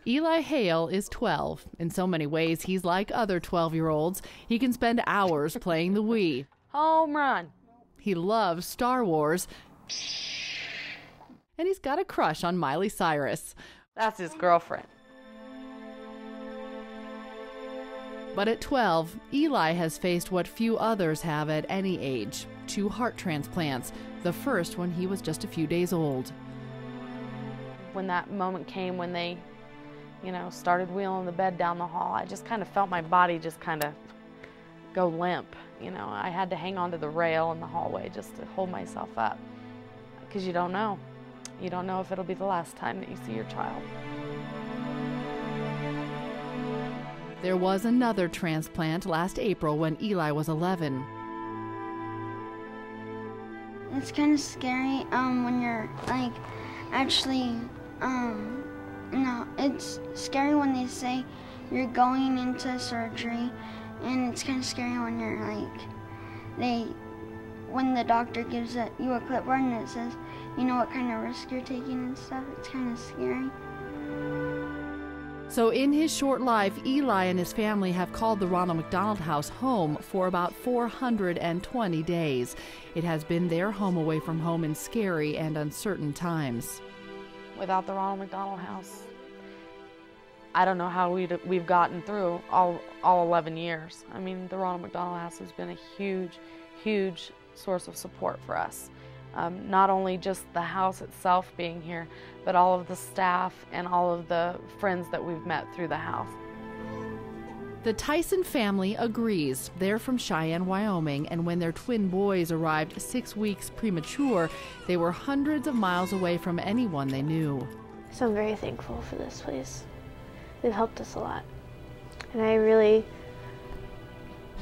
Eli Hale is 12. In so many ways, he's like other 12-year-olds. He can spend hours playing the Wii. Home run. He loves Star Wars. And he's got a crush on Miley Cyrus. That's his girlfriend. But at 12, Eli has faced what few others have at any age: 2 heart transplants, the first when he was just a few days old. When that moment came when they, started wheeling the bed down the hall, I just kind of felt my body just kind of go limp. I had to hang onto the rail in the hallway just to hold myself up, because you don't know. You don't know if it'll be the last time that you see your child. There was another transplant last April when Eli was 11. It's kind of scary when you're actually, no, it's scary when they say you're going into surgery, and it's kind of scary when you're when the doctor gives you a clipboard and it says, what kind of risk you're taking and stuff. It's kind of scary. So in his short life, Eli and his family have called the Ronald McDonald house home for about 420 days. It has been their home away from home in scary and uncertain times. Without the Ronald McDonald house, I don't know how we've gotten through all 11 years. I mean, the Ronald McDonald house has been a huge, huge source of support for us. Not only just the house itself being here, but all of the staff and all of the friends that we've met through the house. The Tyson family agrees. They're from Cheyenne, Wyoming, and when their twin boys arrived 6 weeks premature, they were hundreds of miles away from anyone they knew. So I'm very thankful for this place. They've helped us a lot. And I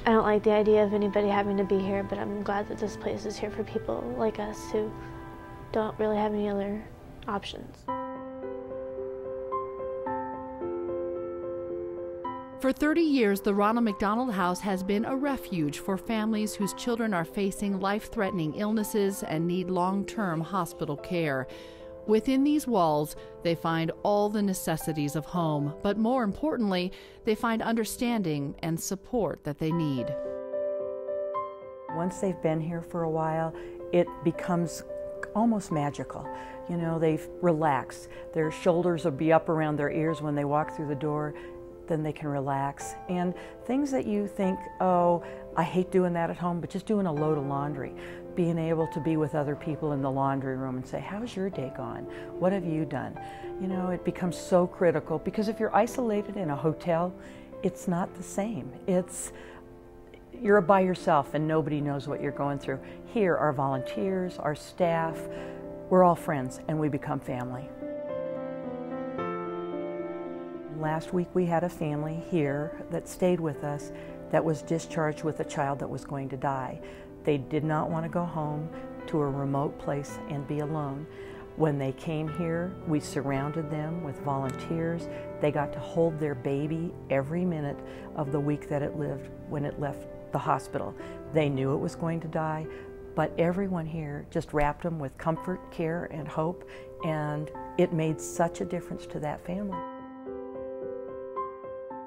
don't like the idea of anybody having to be here, but I'm glad that this place is here for people like us who don't really have any other options. For 30 years, the Ronald McDonald House has been a refuge for families whose children are facing life-threatening illnesses and need long-term hospital care. Within these walls, they find all the necessities of home, but more importantly, they find understanding and support that they need. Once they've been here for a while, it becomes almost magical. They relax. Their shoulders will be up around their ears when they walk through the door. Then they can relax. And things that you think, oh, I hate doing that at home, but just doing a load of laundry. Being able to be with other people in the laundry room and say, how's your day gone? What have you done? It becomes so critical, because if you're isolated in a hotel, it's not the same. You're by yourself and nobody knows what you're going through. Here, our volunteers, our staff, we're all friends and we become family. Last week we had a family here that stayed with us that was discharged with a child that was going to die. They did not want to go home to a remote place and be alone. When they came here, we surrounded them with volunteers. They got to hold their baby every minute of the week that it lived when it left the hospital. They knew it was going to die, but everyone here just wrapped them with comfort, care, and hope, and it made such a difference to that family.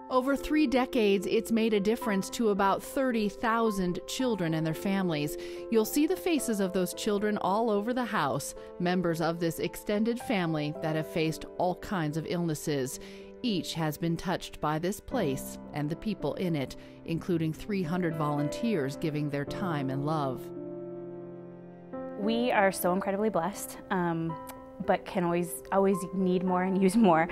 Over 3 decades, it's made a difference to about 30,000 children and their families. You'll see the faces of those children all over the house, members of this extended family that have faced all kinds of illnesses. Each has been touched by this place and the people in it, including 300 volunteers giving their time and love. We are so incredibly blessed. But can always need more and use more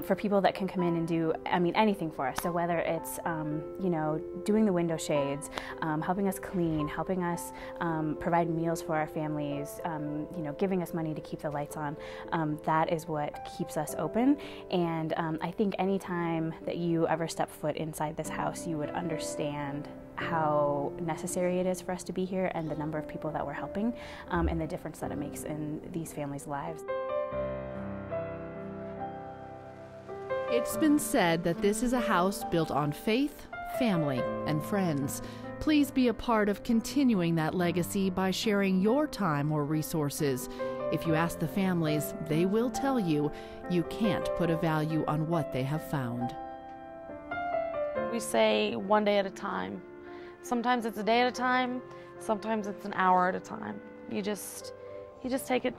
for people that can come in and do, anything for us. So whether it's, doing the window shades, helping us clean, helping us provide meals for our families, giving us money to keep the lights on, that is what keeps us open. And I think anytime that you ever step foot inside this house, you would understand how necessary it is for us to be here and the number of people that we're helping and the difference that it makes in these families' lives. It's been said that this is a house built on faith, family, and friends. Please be a part of continuing that legacy by sharing your time or resources. If you ask the families, they will tell you you can't put a value on what they have found. We say one day at a time. Sometimes it's a day at a time, sometimes it's an hour at a time. You just take it,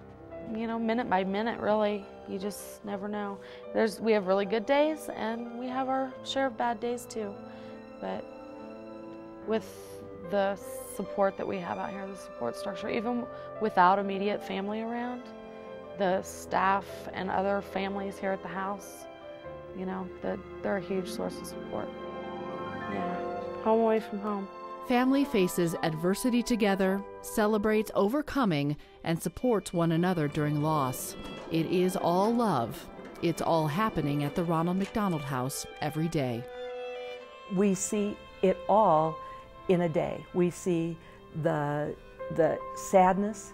minute by minute, really. You just never know. We have really good days, and we have our share of bad days too. But with the support that we have out here, the support structure, even without immediate family around, the staff and other families here at the house, they're a huge source of support. Yeah, home away from home. Family faces adversity together, celebrates overcoming, and supports one another during loss. It is all love. It's all happening at the Ronald McDonald House every day. We see it all in a day. We see the sadness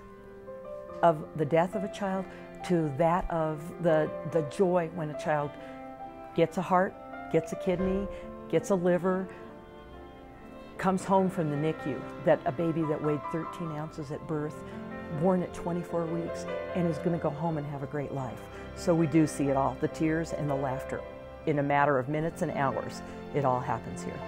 of the death of a child to that of the joy when a child gets a heart, gets a kidney, gets a liver, comes home from the NICU, that a baby that weighed 13 ounces at birth, born at 24 weeks, and is going to go home and have a great life. So we do see it all, the tears and the laughter. In a matter of minutes and hours, it all happens here.